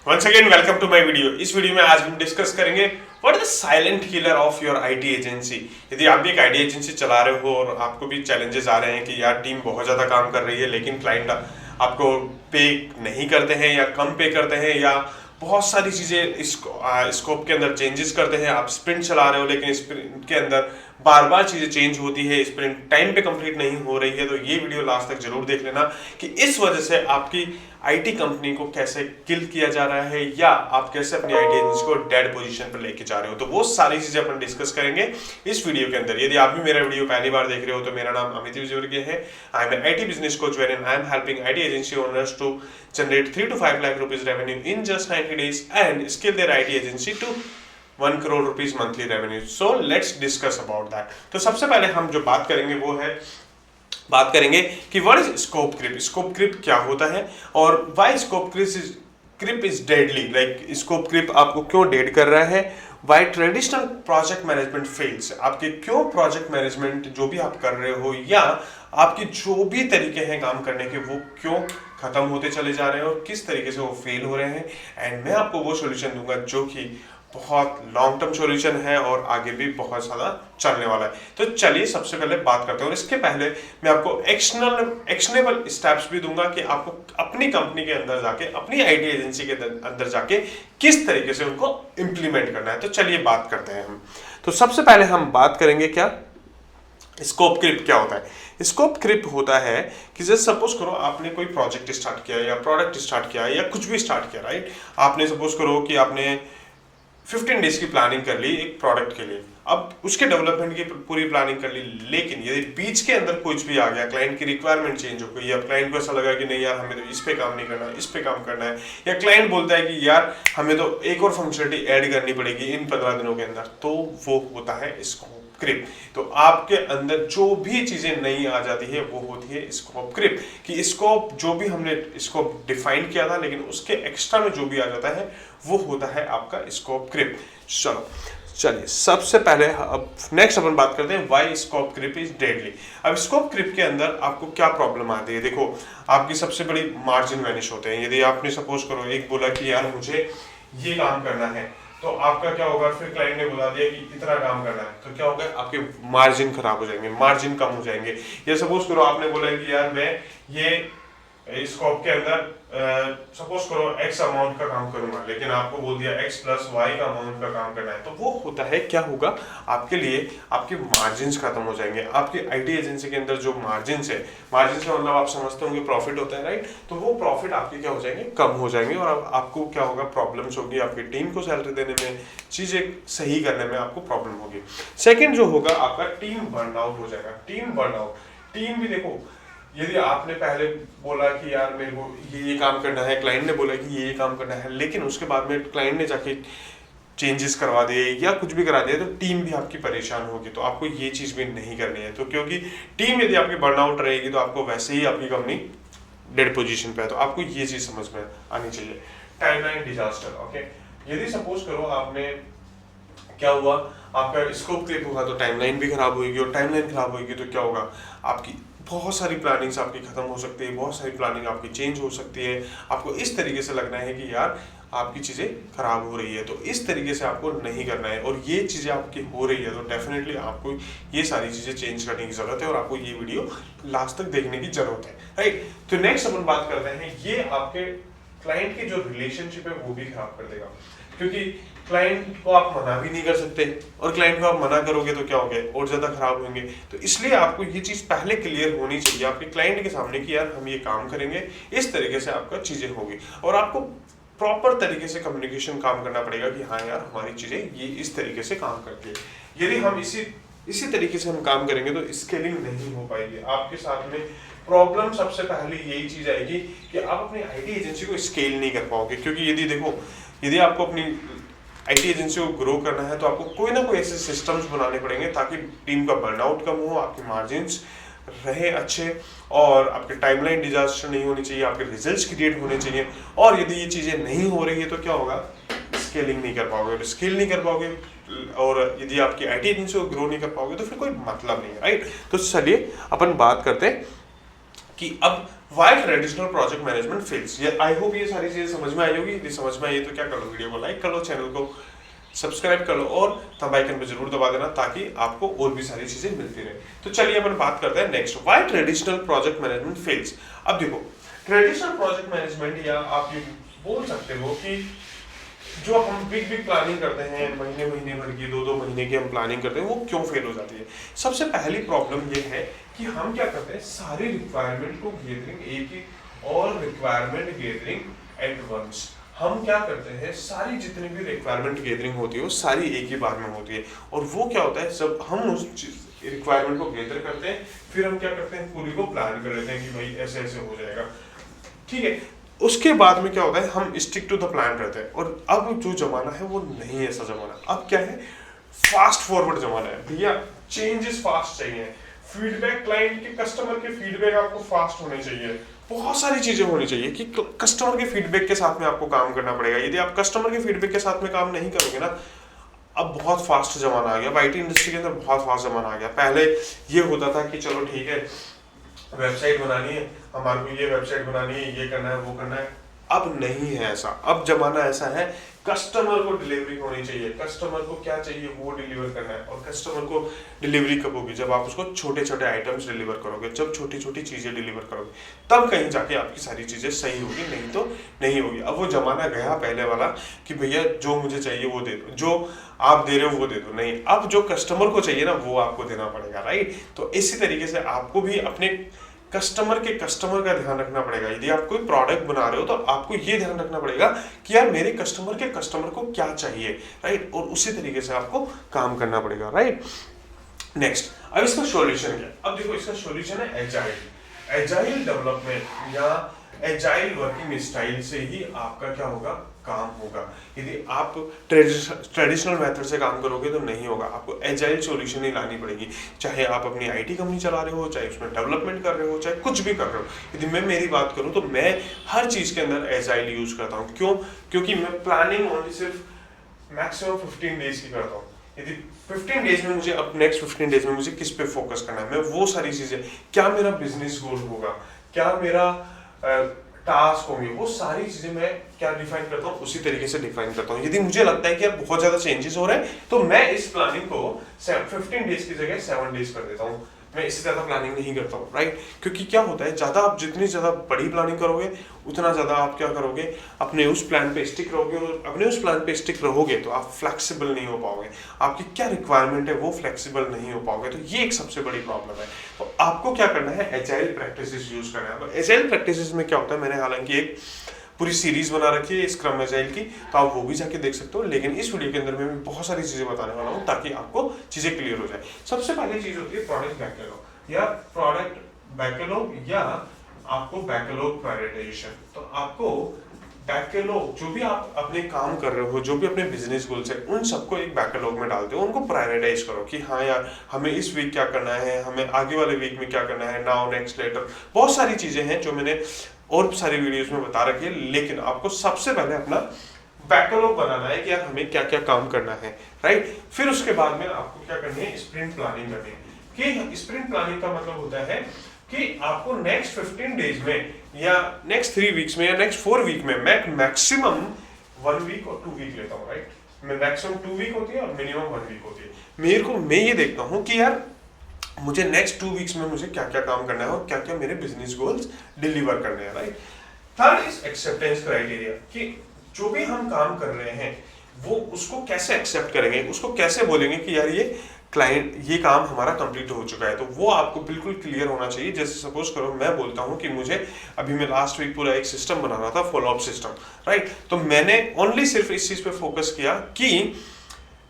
Once again welcome to my video. इस video में आज हम डिस्कस करेंगे what is the silent killer of your IT agency. यदि आप भी एक आईटी एजेंसी चला रहे हो और आपको भी चैलेंजेस आ रहे हैं कि यार टीम बहुत ज़्यादा काम कर रही है लेकिन क्लाइंट आपको पे नहीं करते हैं या कम पे करते हैं या बहुत सारी चीज़ें स्कोप के अंदर चेंजेस करते हैं, आप स्प्रिंट चला रहे हो लेकिन स्प्रिंट के अंदर बार बार चीज़ें चेंज होती है, स्प्रिंट टाइम पे कंप्लीट नहीं हो रही है, तो ये वीडियो लास्ट तक जरूर देख लेना कि इस वजह से आपकी आईटी कंपनी को कैसे किल किया जा रहा है या आप कैसे अपनी आईटी एजेंसी को डेड पोजीशन पर लेके जा रहे हो। तो वो सारी चीजें अपन डिस्कस करेंगे इस वीडियो के अंदर। यदि आप भी मेरा वीडियो पहली बार देख रहे हो तो मेरा नाम अमित विजयवर्गीय है। I am an IT business coach where I am helping IT agency owners to generate 3 to 5 lakh rupees revenue in just 90 days and scale their IT agency to 1 crore rupees monthly revenue. So let's discuss about that. तो सबसे पहले हम जो बात करेंगे वो है बात करेंगे कि what is scope creep. Scope creep क्या होता है और why scope creep is deadly. Like scope creep आपको क्यों डेड कर रहा है, why traditional project management fails. आपके क्यों प्रोजेक्ट मैनेजमेंट जो भी आप कर रहे हो या आपके जो भी तरीके हैं काम करने के वो क्यों खत्म होते चले जा रहे हैं और किस तरीके से वो फेल हो रहे हैं। एंड मैं आपको वो सॉल्यूशन दूंगा जो कि बहुत लॉन्ग टर्म सॉल्यूशन है और आगे भी बहुत ज़्यादा चलने वाला है। तो चलिए सबसे पहले बात करते हैं और इसके पहले मैं आपको एक्शनेबल स्टेप्स भी दूंगा कि आपको अपनी कंपनी के अंदर जाके अपनी आईटी एजेंसी के अंदर जाके किस तरीके से उनको इम्प्लीमेंट करना है। तो चलिए बात करते हैं हम। तो सबसे पहले हम बात करेंगे क्या स्कोप क्रिप क्या होता है। स्कोप क्रिप होता है कि जैसे सपोज करो आपने कोई प्रोजेक्ट स्टार्ट किया या प्रोडक्ट स्टार्ट किया या कुछ भी स्टार्ट किया, राइट। आपने सपोज करो कि आपने 15 डेज की प्लानिंग कर ली एक प्रोडक्ट के लिए, अब उसके डेवलपमेंट की पूरी प्लानिंग कर ली, लेकिन यदि बीच के अंदर कुछ भी आ गया, क्लाइंट की रिक्वायरमेंट चेंज हो गई या क्लाइंट को ऐसा लगा कि नहीं यार हमें तो इस पे काम नहीं करना, इस पे काम करना है, या क्लाइंट बोलता है कि यार हमें तो एक और फंक्शनलिटी ऐड करनी पड़ेगी इन 15 दिनों के अंदर, तो वो होता है स्कोप क्रिप। तो आपके अंदर जो भी चीजें नई आ जाती है वो होती है स्कोप क्रिप। कि स्कोप जो भी हमने स्कोप डिफाइन किया था लेकिन उसके एक्स्ट्रा में जो भी आ जाता है वो होता है आपका स्कोप क्रिप। चलो चलिए सबसे पहले अब नेक्स्ट अपन बात करते हैं why scope creep is deadly. अब स्कोप क्रिप के अंदर आपको क्या प्रॉब्लम आती है। देखो आपकी सबसे बड़ी मार्जिन वैनिश होते हैं। यदि आपने सपोज करो एक बोला कि यार मुझे ये काम करना है तो आपका क्या होगा, फिर क्लाइंट ने बता दिया कि इतना काम करना है तो क्या होगा, आपके मार्जिन खराब हो जाएंगे, मार्जिन कम हो जाएंगे। या सपोज करो आपने बोला कि यार मैं ये स्कोप के अंदर सपोज करो एक्स अमाउंट का काम करूंगा लेकिन आपको बोल दिया एक्स प्लस वाई का अमाउंट का काम करना है, तो वो होता है क्या होगा आपके लिए, आपके मार्जिन खत्म हो जाएंगे। आपके आईटी एजेंसी के अंदर जो मार्जिन से मतलब आप समझते होंगे प्रॉफिट होता है, राइट। तो वो प्रॉफिट आपके क्या हो जाएंगे, कम हो जाएंगे और आपको क्या होगा, प्रॉब्लम्स होगी आपकी टीम को सैलरी देने में, चीजें सही करने में आपको प्रॉब्लम होगी। सेकेंड जो होगा आपका टीम बर्नआउट हो जाएगा। टीम बर्नआउट, टीम भी देखो यदि आपने पहले बोला कि यार मेरे को ये काम करना है, क्लाइंट ने बोला कि ये काम करना है, लेकिन उसके बाद में क्लाइंट ने जाके चेंजेस करवा दिए या कुछ भी करा दिया तो टीम भी आपकी परेशान होगी। तो आपको ये चीज़ भी नहीं करनी है। तो क्योंकि टीम यदि आपकी बर्नआउट रहेगी तो आपको वैसे ही आपकी कंपनी डेड पोजीशन पे है। तो आपको ये चीज़ समझ में आनी चाहिए। Timeline disaster, okay. यदि सपोज करो आपने क्या हुआ, आपका स्कोप क्रिप होगा तो टाइमलाइन भी खराब होगी और टाइमलाइन खराब होगी तो क्या होगा, आपकी बहुत सारी प्लानिंग्स आपकी खत्म हो सकती है, बहुत सारी प्लानिंग आपकी चेंज हो सकती है। आपको इस तरीके से लगना है कि यार आपकी चीज़ें खराब हो रही है, तो इस तरीके से आपको नहीं करना है। और ये चीज़ें आपकी हो रही है तो डेफिनेटली आपको ये सारी चीज़ें चेंज करने की ज़रूरत है और आपको ये वीडियो लास्ट तक देखने की ज़रूरत है, राइट। तो नेक्स्ट अपन बात करते हैं, ये आपके क्लाइंट की जो रिलेशनशिप है वो भी खराब कर देगा, क्योंकि क्लाइंट को आप मना भी नहीं कर सकते और क्लाइंट को आप मना करोगे तो क्या होंगे, और ज़्यादा खराब होंगे। तो इसलिए आपको ये चीज़ पहले क्लियर होनी चाहिए आपके क्लाइंट के सामने कि यार हम ये काम करेंगे, इस तरीके से आपका चीज़ें होगी और आपको प्रॉपर तरीके से कम्युनिकेशन काम करना पड़ेगा कि हाँ यार हमारी चीज़ें ये इस तरीके से काम करती है। यदि हम इसी तरीके से हम काम करेंगे तो स्केलिंग नहीं हो पाएगी। आपके साथ में प्रॉब्लम सबसे पहले यही चीज़ आएगी कि आप अपनी आईटी एजेंसी को स्केल नहीं कर पाओगे। क्योंकि यदि आपको अपनी आईटी एजेंसी को ग्रो करना है तो आपको कोई ना कोई ऐसे सिस्टम्स बनाने पड़ेंगे ताकि टीम का बर्नआउट कम हो, आपके मार्जिन्स रहे अच्छे और आपके टाइमलाइन डिजास्टर नहीं होनी चाहिए, आपके रिजल्ट्स क्रिएट होने चाहिए। और यदि ये चीज़ें नहीं हो रही है तो क्या होगा, स्केलिंग नहीं कर पाओगे। और स्केल नहीं कर पाओगे और यदि आपकी आईटी एजेंसी को ग्रो नहीं कर पाओगे तो फिर कोई मतलब नहीं है, राइट। तो चलिए अपन बात करते हैं कि अब why traditional project management fails. ये आई होप ये सारी चीजें समझ में आई होगी। यदि समझ में आई तो क्या कर लो, वीडियो को लाइक कर लो, चैनल को सब्सक्राइब कर लो और थंब आइकन पे जरूर दबा देना ताकि आपको और भी सारी चीजें मिलती रहे। तो चलिए अपन बात करते हैं next, why traditional project management fails. अब देखो ट्रेडिशनल प्रोजेक्ट मैनेजमेंट, या आप ये बोल सकते हो कि जो हम बिग प्लानिंग करते हैं, महीने महीने भर की, 2-2 महीने की हम प्लानिंग करते हैं, वो क्यों फेल हो जाती है। सबसे पहली प्रॉब्लम ये है कि हम क्या करते हैं, सारी रिक्वायरमेंट को गैदरिंग एक ही और रिक्वायरमेंट गैदरिंग एट वंस। हम क्या करते हैं, सारी जितनी भी रिक्वायरमेंट गैदरिंग होती है वो सारी एक ही बार में होती है, और वो क्या होता है, सब हम उस रिक्वायरमेंट को गैदर करते हैं, फिर हम क्या करते हैं, पूरी को प्लान कर लेते हैं कि भाई ऐसे ऐसे हो जाएगा, ठीक है। उसके बाद में क्या होता है, हम स्टिक टू द प्लान रहते हैं। और अब जो जमाना है वो नहीं है ऐसा जमाना, अब क्या है, फास्ट फॉरवर्ड जमाना है भैया, चेंजेस फास्ट चाहिए, फीडबैक क्लाइंट के, कस्टमर के फीडबैक आपको फास्ट होने चाहिए, बहुत सारी चीजें होनी चाहिए कि कस्टमर के फीडबैक के साथ में आपको काम करना पड़ेगा। यदि आप कस्टमर के फीडबैक के साथ में काम नहीं करोगे ना, अब बहुत फास्ट जमाना आ गया, आईटी इंडस्ट्री के अंदर बहुत फास्ट जमाना आ गया। पहले ये होता था कि चलो ठीक है, वेबसाइट बनानी है, हमारे को ये वेबसाइट बनानी है, ये करना है, वो करना है। अब नहीं है ऐसा, अब जमाना ऐसा है, कस्टमर को डिलीवरी होनी चाहिए, कस्टमर को क्या चाहिए वो डिलीवर करना है। और कस्टमर को डिलीवरी कब होगी, जब आप उसको छोटे छोटे आइटम्स डिलीवर करोगे, जब छोटी छोटी चीजें डिलीवर करोगे, तब कहीं जाके आपकी सारी चीजें सही होगी, नहीं तो नहीं होगी। अब वो जमाना गया पहले वाला कि भैया जो मुझे चाहिए वो दे दो, जो आप दे रहे हो वो दे दो, नहीं, अब जो कस्टमर को चाहिए ना वो आपको देना पड़ेगा, राइट। तो इसी तरीके से आपको भी अपने कस्टमर का ध्यान रखना पड़ेगा। यदि आप कोई प्रोडक्ट बना रहे हो तो आपको ये ध्यान रखना पड़ेगा कि यार मेरे कस्टमर को क्या चाहिए, राइट, और उसी तरीके से आपको काम करना पड़ेगा, राइट। नेक्स्ट, अब इसका सॉल्यूशन क्या। अब देखो इसका सॉल्यूशन है एजाइल डेवलपमेंट या एजाइल वर्किंग स्टाइल से ही आपका क्या होगा, काम होगा। यदि आप ट्रेडिशनल मेथड से काम करोगे तो नहीं होगा, आपको एजाइल सॉल्यूशन ही लानी पड़ेगी। चाहे आप अपनी आईटी कंपनी चला रहे हो, चाहे उसमें डेवलपमेंट कर रहे हो, चाहे कुछ भी कर रहे हो। यदि मैं मेरी बात करूं तो मैं हर चीज के अंदर एजाइल यूज करता हूं। क्यों? क्योंकि मैं प्लानिंग ओनली सिर्फ मैक्सिमम 15 डेज की करता हूँ। यदि 15 डेज में मुझे, अब नेक्स्ट 15 डेज में मुझे किस पे फोकस करना है, मैं वो सारी चीजें, क्या मेरा बिजनेस गोल होगा, क्या मेरा टास्क होंगे, वो सारी चीजें मैं क्या डिफाइन करता हूँ, उसी तरीके से डिफाइन करता हूँ। यदि मुझे लगता है कि यार बहुत ज्यादा चेंजेस हो रहे हैं तो मैं इस प्लानिंग को 15 डेज की जगह 7 डेज कर देता हूँ, मैं इससे ज्यादा प्लानिंग नहीं करता हूँ, राइट। क्योंकि क्या होता है, ज्यादा आप जितनी ज्यादा बड़ी प्लानिंग करोगे उतना ज्यादा आप क्या करोगे, अपने उस प्लान पे स्टिक रहोगे, और अपने उस प्लान पे स्टिक रहोगे तो आप फ्लेक्सिबल नहीं हो पाओगे, आपकी क्या रिक्वायरमेंट है वो फ्लेक्सिबल नहीं हो पाओगे। तो ये एक सबसे बड़ी प्रॉब्लम है। तो आपको क्या करना है, एजाइल प्रैक्टिसेस यूज करना है। तो एजाइल प्रैक्टिसेस में क्या होता है, मैंने हालांकि एक पूरी सीरीज बना रखी है स्क्रम एजाइल की, तो आप वो भी जाके देख सकते हो। लेकिन इस वीडियो के अंदर मैं बहुत सारी चीजें बताने वाला हूँ ताकि आपको चीजें क्लियर हो जाए। सबसे पहली चीज होती है प्रोडक्ट बैकलॉग या प्रोडक्ट बैकलॉग, या आपको बैकलॉग प्रायोरिटाइजेशन। तो आपको बैकलॉग, जो भी आप अपने काम कर रहे हो, जो भी अपने बिजनेस गोल्स है, उन सबको एक बैकलॉग में डालते हो, उनको प्रायोरिटाइज करो कि हाँ यार हमें इस वीक क्या करना है, हमें आगे वाले वीक में क्या करना है, नाउ नेक्स्ट लेटर, बहुत सारी चीजें हैं जो मैंने और सारी वीडियोस में बता रखी है। लेकिन आपको सबसे पहले अपना बैकलॉग बनाना है कि यार हमें क्या क्या काम करना है, राइट। फिर उसके बाद में आपको क्या करनी है, स्प्रिंट प्लानिंग करनी है। कि स्प्रिंट प्लानिंग का मतलब होता है कि आपको नेक्स्ट 15 डेज में या नेक्स्ट 3 वीक्स में या नेक्स्ट 4 वीक में, मैं मैक्सिमम 1 वीक और 2 वीक लेता हूँ, राइट। मैं मैक्सिमम 2 वीक होती है और मिनिमम 1 वीक होती है। मैं ये देखता हूँ कि यार मुझे नेक्स्ट 2 वीक्स में मुझे क्या क्या काम करना है और क्या क्या मेरे बिजनेस गोल्स डिलीवर करने हैं, right. Third is acceptance criteria, कि जो भी हम काम कर रहे हैं वो उसको कैसे एक्सेप्ट करेंगे, उसको कैसे बोलेंगे कि यार ये क्लाइंट, ये काम हमारा कंप्लीट हो चुका है। तो वो आपको बिल्कुल क्लियर होना चाहिए। जैसे सपोज करो मैं बोलता हूँ कि मुझे अभी, मैं लास्ट वीक पूरा एक सिस्टम बना रहा था, फॉलोअप सिस्टम, राइट। तो मैंने ओनली सिर्फ इस चीज पे फोकस किया कि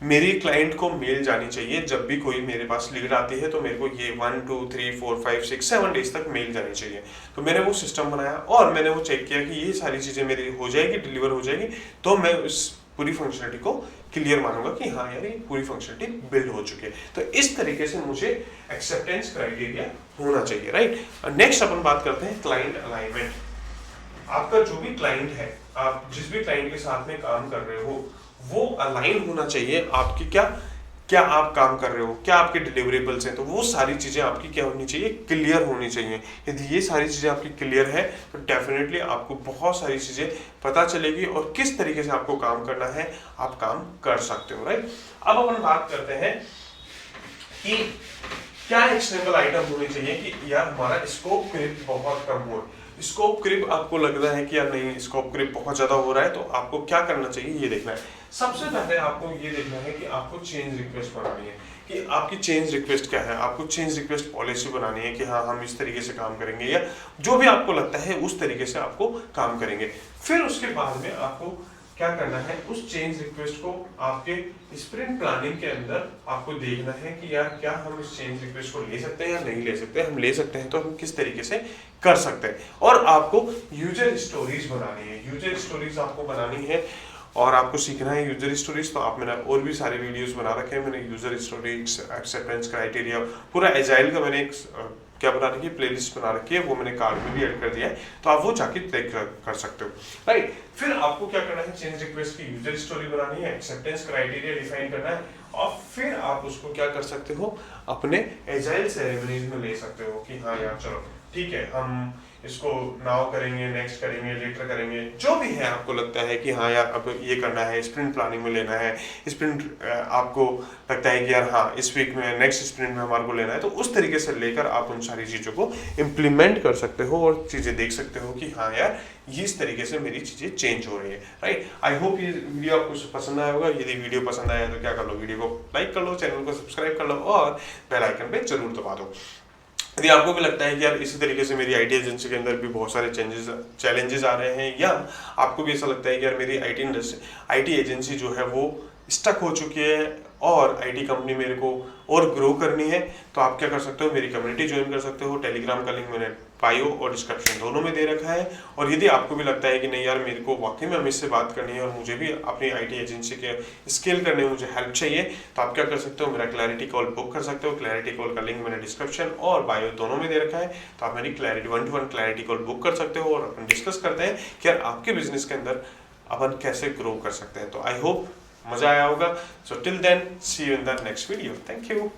मेरी क्लाइंट को मेल जानी चाहिए, जब भी कोई मेरे पास लीड आती है तो मेरे को ये 1 2 3 4 5 6 7 डेज तक मेल जानी चाहिए। तो मैंने वो सिस्टम बनाया और मैंने वो चेक किया कि ये सारी चीजें मेरी हो जाएगी, डिलीवर हो जाएगी, तो मैं उस पूरी फंक्शनलिटी को क्लियर मानूंगा कि हाँ यार ये पूरी फंक्शनलिटी बिल्ड हो चुकी है। तो इस तरीके से मुझे एक्सेप्टेंस क्राइटेरिया होना चाहिए, राइट। नेक्स्ट अपन बात करते हैं क्लाइंट अलाइनमेंट। आपका जो भी क्लाइंट है, आप जिस भी क्लाइंट के साथ में काम कर रहे हो, वो अलाइन होना चाहिए आपकी क्या क्या आप काम कर रहे हो, क्या आपके डिलीवरेबल्स हैं, तो वो सारी चीज़ें आपकी क्या होनी चाहिए, क्लियर होनी चाहिए। यदि ये सारी चीज़ें आपकी क्लियर है तो डेफिनेटली आपको बहुत सारी चीज़ें पता चलेगी और किस तरीके से आपको काम करना है, आप काम कर सकते हो, राइट। अब अपन बात करते हैं कि क्या एक्शनेबल आइटम होनी चाहिए कि यार हमारा स्कोप क्रिप बहुत कम हो। स्कोप क्रिप आपको लग रहा है कि यार नहीं, स्कोप क्रिप बहुत ज्यादा हो रहा है, तो आपको क्या करना चाहिए ये देखना है। सबसे पहले आपको ये देखना है कि आपको चेंज रिक्वेस्ट बनानी है कि आपकी चेंज रिक्वेस्ट क्या है। आपको चेंज रिक्वेस्ट पॉलिसी बनानी है कि हाँ हम इस तरीके से काम करेंगे, या जो भी आपको लगता है उस तरीके से आपको काम करेंगे। फिर उसके बाद में आपको क्या करना है, उस चेंज रिक्वेस्ट को आपके स्प्रिंट प्लानिंग के अंदर आपको देखना है कि यार क्या हम इस चेंज रिक्वेस्ट को ले सकते हैं या नहीं ले सकते। हम ले सकते हैं तो हम किस तरीके से कर सकते हैं। और आपको यूजर स्टोरीज बनानी है, यूजर स्टोरीज आपको बनानी है और आपको सीखना है यूजर स्टोरीज। तो आप, मैंने और भी सारे वीडियोस बना रखे हैं, मैंने यूजर स्टोरीज, एक्सेप्टेंस क्राइटेरिया, पूरा एजाइल का मैंने एक क्या बना रखी है, प्लेलिस्ट बना रखी है, वो मैंने कार्ड में भी ऐड कर दिया है, तो आप वो जाके चेक कर सकते हो, राइट। फिर आपको क्या करना है, चेंज रिक्वेस्ट की यूजर स्टोरी बनानी है, एक्सेप्टेंस क्राइटेरिया डिफाइन करना है, और फिर आप उसको क्या कर सकते हो, अपने एजाइल सेरेमनीज में ले सकते हो कि हाँ यार चलो ठीक है, हम इसको नाउ करेंगे, नेक्स्ट करेंगे, लेटर करेंगे, जो भी है आपको लगता है कि हाँ यार अब ये करना है, स्प्रिंट प्लानिंग में लेना है, स्प्रिंट आपको लगता है कि यार हाँ इस वीक में, नेक्स्ट स्प्रिंट में हमारे को लेना है, तो उस तरीके से लेकर आप उन सारी चीज़ों को इम्प्लीमेंट कर सकते हो और चीज़ें देख सकते हो कि हाँ यार ये इस तरीके से मेरी चीज़ें चेंज हो रही है, राइट। आई होप ये वीडियो आपको पसंद आया होगा। यदि वीडियो पसंद आया तो क्या कर लो, वीडियो को लाइक कर लो, चैनल को सब्सक्राइब कर लो और बेल आइकन पे जरूर दबा दो। यदि आपको भी लगता है कि यार इसी तरीके से मेरी आईटी एजेंसी के अंदर भी बहुत सारे चैलेंजेस आ रहे हैं, या आपको भी ऐसा लगता है कि यार मेरी आईटी एजेंसी जो है वो स्टक हो चुकी है और आईटी कंपनी मेरे को और ग्रो करनी है, तो आप क्या कर सकते हो, मेरी कम्युनिटी ज्वाइन कर सकते हो। टेलीग्राम का लिंक मैंने बायो और डिस्क्रिप्शन दोनों में दे रखा है। और यदि आपको भी लगता है कि नहीं यार मेरे को वाकई में अमित से बात करनी है और मुझे भी अपनी आईटी एजेंसी के स्केल करने में मुझे हेल्प चाहिए, तो आप क्या कर सकते हो, मेरा क्लैरिटी कॉल बुक कर सकते हो। क्लैरिटी कॉल का लिंक मैंने डिस्क्रिप्शन और बायो दोनों में दे रखा है, तो आप मेरी clarity 1-to-1 clarity call book कर सकते हो और अपन डिस्कस करते हैं कि यार आपके बिजनेस के अंदर अपन कैसे ग्रो कर सकते हैं। तो आई होप मजा आया होगा। So till then see you in the next video. Thank you.